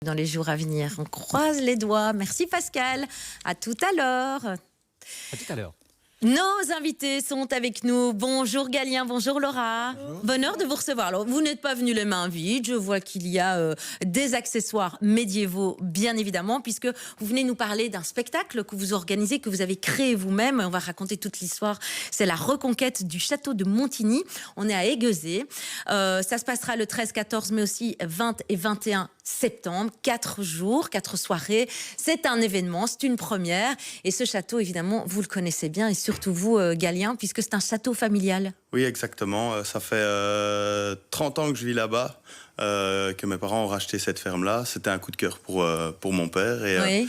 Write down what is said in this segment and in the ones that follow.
dans les jours à venir. On croise les doigts. Merci Pascal. À tout à l'heure. À tout à l'heure. Nos invités sont avec nous. Bonjour Galien, bonjour Laura. Bonjour. Bonheur de vous recevoir. Alors, vous n'êtes pas venus les mains vides. Je vois qu'il y a des accessoires médiévaux, bien évidemment, puisque vous venez nous parler d'un spectacle que vous organisez, que vous avez créé vous-même. On va raconter toute l'histoire. C'est la reconquête du château de Montigny. On est à Aiguezé. Ça se passera le 13, 14, mais aussi 20 et 21 septembre. 4 jours, 4 soirées. C'est un événement, c'est une première. Et ce château, évidemment, vous le connaissez bien, et surtout vous, Galien, puisque c'est un château familial. Oui, exactement. Ça fait 30 ans que je vis là-bas, que mes parents ont racheté cette ferme-là. C'était un coup de cœur pour mon père. Et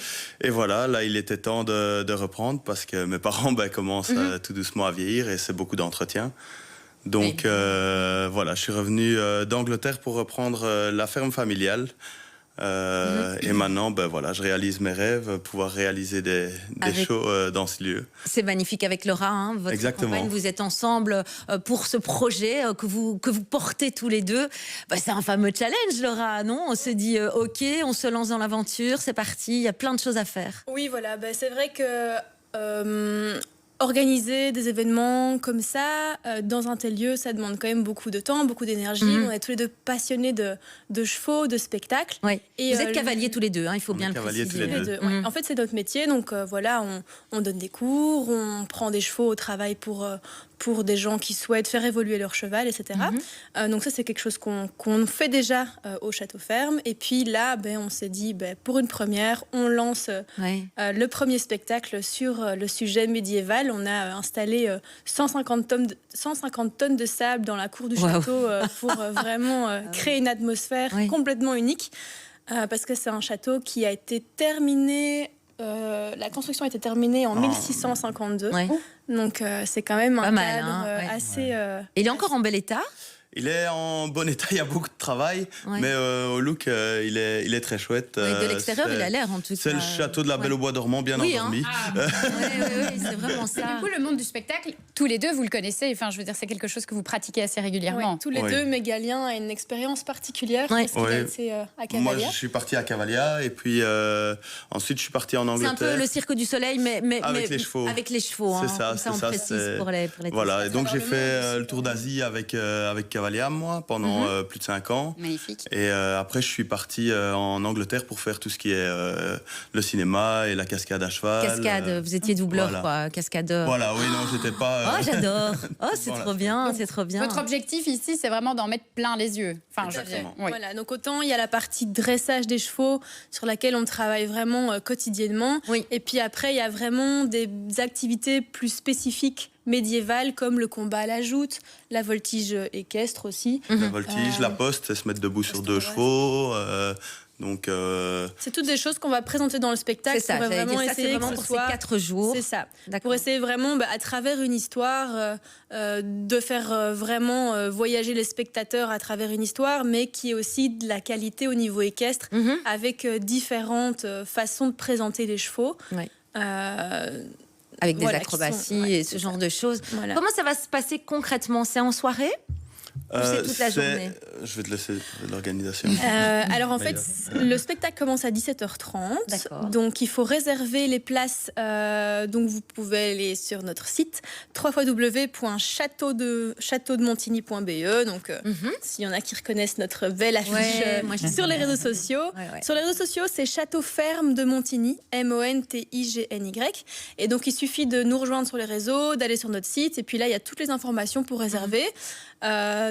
voilà, là, il était temps de reprendre parce que mes parents commencent tout doucement à vieillir et c'est beaucoup d'entretien. Donc voilà, je suis revenu d'Angleterre pour reprendre la ferme familiale. Et maintenant, voilà, je réalise mes rêves, pouvoir réaliser des shows dans ce lieu. C'est magnifique avec Laura, hein, votre compagne. Vous êtes ensemble pour ce projet que vous portez tous les deux. C'est un fameux challenge, Laura, non? On se dit OK, on se lance dans l'aventure, c'est parti. Il y a plein de choses à faire. Oui, voilà. C'est vrai que organiser des événements comme ça, dans un tel lieu, ça demande quand même beaucoup de temps, beaucoup d'énergie. On est tous les deux passionnés de chevaux, de spectacles. Oui. Et vous êtes cavaliers tous les deux, hein, il faut bien le préciser. Tous les deux. En fait, c'est notre métier. Donc voilà, on donne des cours, on prend des chevaux au travail pour des gens qui souhaitent faire évoluer leur cheval, etc. Donc ça, c'est quelque chose qu'on fait déjà au Château Ferme. Et puis là, on s'est dit, pour une première, on lance le premier spectacle sur le sujet médiéval. On a installé 150 tonnes de sable dans la cour du château pour vraiment créer une atmosphère complètement unique. Parce que c'est un château qui a été terminé... la construction a été terminée en 1652. Donc c'est quand même un cadre assez... Et il est encore en bel état? Il est en bon état, il y a beaucoup de travail, mais au look, il est très chouette. De l'extérieur, il a l'air en tout cas. C'est le château de la Belle au Bois dormant, bien endormi. Oui, c'est vraiment ça. Du coup, le monde du spectacle, tous les deux, vous le connaissez. Enfin, je veux dire, c'est quelque chose que vous pratiquez assez régulièrement. Tous les deux, mais Galien a une expérience particulière parce qu'il a été à Cavalia. Moi, je suis parti à Cavalia et puis ensuite, je suis parti en Angleterre. C'est un peu le Cirque du Soleil, mais avec les chevaux. Avec les chevaux, c'est ça, on précise pour les voilà, et donc j'ai fait le tour d'Asie avec Cavalia, moi, pendant plus de 5 ans. Magnifique. Et après, je suis parti en Angleterre pour faire tout ce qui est le cinéma et la cascade à cheval. Cascade, vous étiez doubleur, quoi, cascadeur. Voilà, oui, non, j'étais pas... Oh, j'adore. Oh, c'est trop bien, c'est trop bien. Votre objectif ici, c'est vraiment d'en mettre plein les yeux. Enfin, Voilà, donc autant il y a la partie dressage des chevaux sur laquelle on travaille vraiment quotidiennement. Et puis après, il y a vraiment des activités plus spécifiques médiévales comme le combat à la joute, la voltige équestre aussi. La voltige, la poste, c'est se mettre debout sur 2 chevaux. Donc c'est toutes des choses qu'on va présenter dans le spectacle. C'est ça, pour vraiment essayer pour ces 4 jours. C'est ça. Pour essayer vraiment, à travers une histoire, de faire vraiment voyager les spectateurs à travers une histoire, mais qui est aussi de la qualité au niveau équestre, avec différentes façons de présenter les chevaux. Avec des acrobaties et ce genre de choses. Comment ça va se passer concrètement? C'est en soirée? C'est toute la journée. Je vais te laisser l'organisation. Alors en fait, le spectacle commence à 17h30. Donc il faut réserver les places. Donc vous pouvez aller sur notre site www.châteaudemontigny.be. Donc s'il y en a qui reconnaissent notre belle affiche sur les réseaux sociaux. Sur les réseaux sociaux, c'est Château Ferme de Montigny, MONTIGNY. Et donc il suffit de nous rejoindre sur les réseaux, d'aller sur notre site. Et puis là, il y a toutes les informations pour réserver.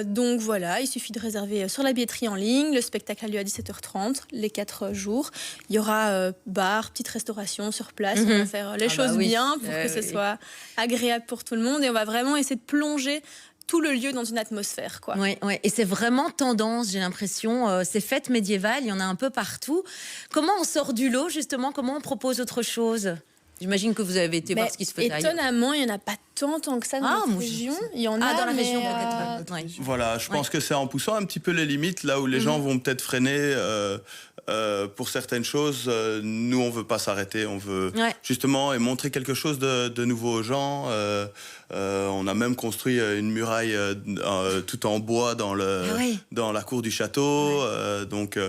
Donc voilà, il suffit de réserver sur la billetterie en ligne. Le spectacle a lieu à 17h30, les 4 jours. Il y aura bar, petite restauration sur place. On va faire les choses bien pour que ce soit agréable pour tout le monde. Et on va vraiment essayer de plonger tout le lieu dans une atmosphère, quoi. Et c'est vraiment tendance, j'ai l'impression. Ces fêtes médiévales, il y en a un peu partout. Comment on sort du lot, justement? Comment on propose autre chose? J'imagine que vous avez été voir ce qui se fait ailleurs. Étonnamment, il n'y en a pas tant que ça dans notre région. Il y en a dans la région peut-être. Voilà, je pense que c'est en poussant un petit peu les limites, là où les gens vont peut-être freiner, pour certaines choses, nous, on veut pas s'arrêter. On veut justement montrer quelque chose de nouveau aux gens. On a même construit une muraille tout en bois dans la cour du château. Donc,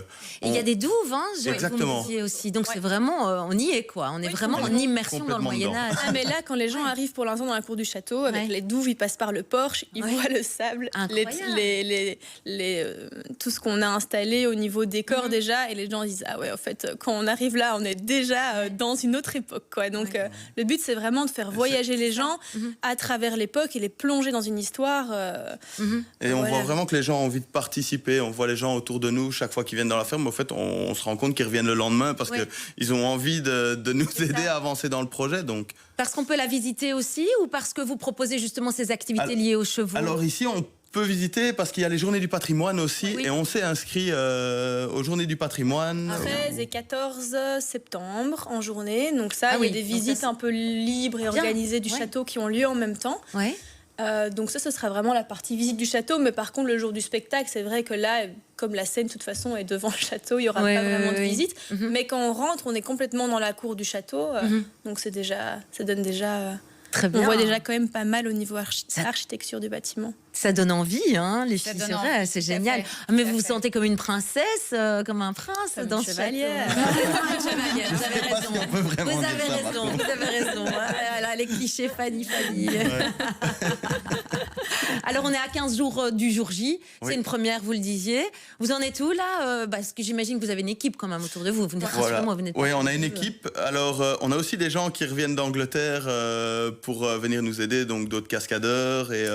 il y a des douves, hein, exactement. Vous me disiez aussi. Donc c'est vraiment, on y est quoi. On est vraiment en immersion dans le Moyen-Âge. Ah, mais là, quand les gens arrivent pour l'instant dans la cour du château, avec les douves, ils passent par le porche, ils voient le sable, tout ce qu'on a installé au niveau décor déjà, et les gens disent ah ouais, en fait, quand on arrive là, on est déjà dans une autre époque, quoi. Donc le but, c'est vraiment de faire voyager les gens à travers l'époque et les plonger dans une histoire. Et on voit vraiment que les gens ont envie de participer. On voit les gens autour de nous chaque fois qu'ils viennent dans la ferme. En fait, on se rend compte qu'ils reviennent le lendemain parce qu'ils ont envie de nous aider à avancer dans le projet. Donc. Parce qu'on peut la visiter aussi, ou parce que vous proposez justement ces activités liées aux chevaux? Alors ici, on peut visiter parce qu'il y a les journées du patrimoine aussi, et on s'est inscrit aux journées du patrimoine. 13 et 14 septembre en journée. Donc ça, il y a des visites un peu libres et organisées du château qui ont lieu en même temps. Donc ça, ce sera vraiment la partie visite du château. Mais par contre, le jour du spectacle, c'est vrai que là, comme la scène, de toute façon, est devant le château, il n'y aura pas vraiment de visite. Mais quand on rentre, on est complètement dans la cour du château. Donc ça donne déjà... Très bien. On voit déjà quand même pas mal au niveau architecture du bâtiment. Ça donne envie, hein, les filles, c'est vrai, c'est génial. Mais vous vous sentez comme une princesse, comme un prince comme dans une ce chevalière. Vous avez raison. Vous avez raison. Voilà, les clichés Fanny. Alors, on est à 15 jours du jour J. C'est une première, vous le disiez. Vous en êtes où, là? Parce que j'imagine que vous avez une équipe quand même autour de vous. Oui, on a une équipe. Alors, on a aussi des gens qui reviennent d'Angleterre pour venir nous aider, donc d'autres cascadeurs, et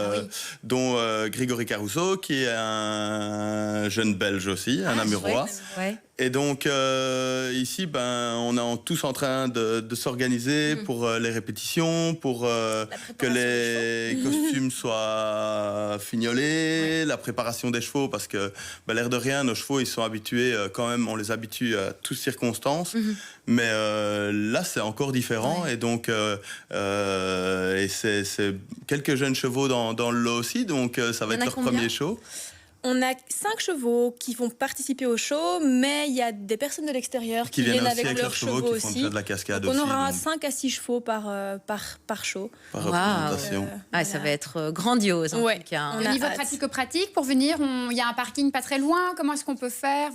dont Grégory Caruso, qui est un jeune Belge aussi, un Namurois. Et donc, ici, on est tous en train de s'organiser pour les répétitions, pour que les costumes soient fignolés, la préparation des chevaux, parce que, l'air de rien, nos chevaux, ils sont habitués, quand même, on les habitue à toutes circonstances. Mais là, c'est encore différent. Et donc, et c'est quelques jeunes chevaux dans le lot aussi, donc ça va être leur premier show. On a 5 chevaux qui vont participer au show, mais il y a des personnes de l'extérieur qui viennent avec leurs chevaux aussi. Qui font de la cascade donc on aussi, aura 5 à 6 chevaux par show. Par représentation. Ça va être grandiose en tout cas. Au niveau pratico-pratique, pour venir, il y a un parking pas très loin. Comment est-ce qu'on peut faire?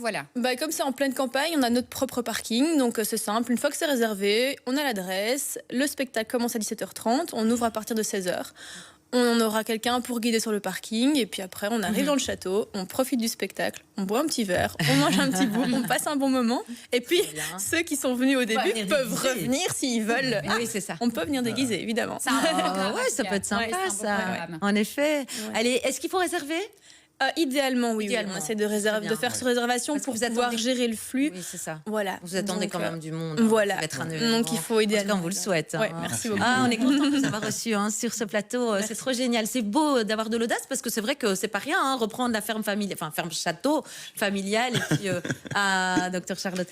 Comme c'est en pleine campagne, on a notre propre parking, donc c'est simple. Une fois que c'est réservé, on a l'adresse. Le spectacle commence à 17h30, on ouvre à partir de 16h. On aura quelqu'un pour guider sur le parking, et puis après on arrive dans le château, on profite du spectacle, on boit un petit verre, on mange un petit bout, on passe un bon moment, et puis ceux qui sont venus au début peuvent revenir s'ils veulent. Oui, c'est ça. On peut venir déguiser, évidemment. Ça peut être sympa, ça. En effet. Allez, est-ce qu'il faut réserver? Idéalement, oui. On essaie de faire sur réservation pour pouvoir gérer le flux. Oui, c'est ça. Voilà. Vous attendez quand même du monde. Voilà. Ça va être un événement. Donc il faut idéalement. On vous le souhaite. Merci beaucoup. On est content de vous avoir reçu sur ce plateau. C'est trop génial. C'est beau d'avoir de l'audace parce que c'est vrai que c'est pas rien, reprendre la ferme familiale, enfin ferme château familiale, et puis Dr Charlotte.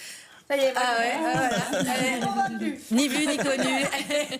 Ça y est, ni vu ni connu,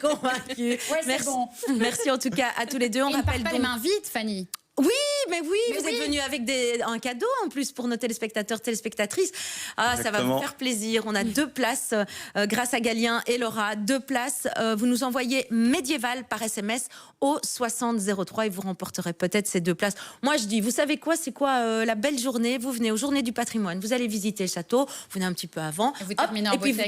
convaincue. Merci. Merci en tout cas à tous les deux. On rappelle pas les mains vides, Fanny. Oui, vous êtes venus avec un cadeau en plus pour nos téléspectateurs, téléspectatrices. Ça va vous faire plaisir. On a 2 places grâce à Galien et Laura. 2 places. Vous nous envoyez médiéval par SMS au 6003 et vous remporterez peut-être ces 2 places. Moi, je dis, vous savez quoi? C'est quoi la belle journée? Vous venez aux Journées du patrimoine. Vous allez visiter le château. Vous venez un petit peu avant. Et vous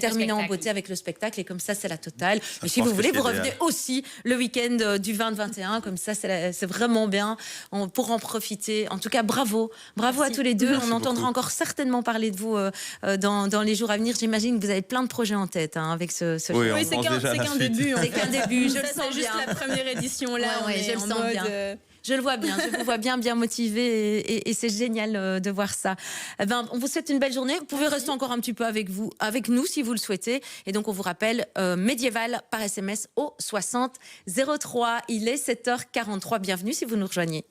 terminez en beauté avec le spectacle. Et comme ça, c'est la totale. Et si vous voulez, vous revenez aussi le week-end du 20-21. Comme ça, c'est vraiment bien. Pour en profiter. En tout cas, bravo à tous les deux. On entendra encore certainement parler de vous dans les jours à venir. J'imagine que vous avez plein de projets en tête avec ce show. Oui, c'est qu'un début. C'est qu'un début, je le sens juste bien. la première édition là. Je le sens bien. Je le vois bien, je vous vois bien motivé et c'est génial de voir ça. On vous souhaite une belle journée. Vous pouvez rester encore un petit peu avec nous si vous le souhaitez. Et donc on vous rappelle médiéval par SMS au 60 03. Il est 7h43. Bienvenue si vous nous rejoignez.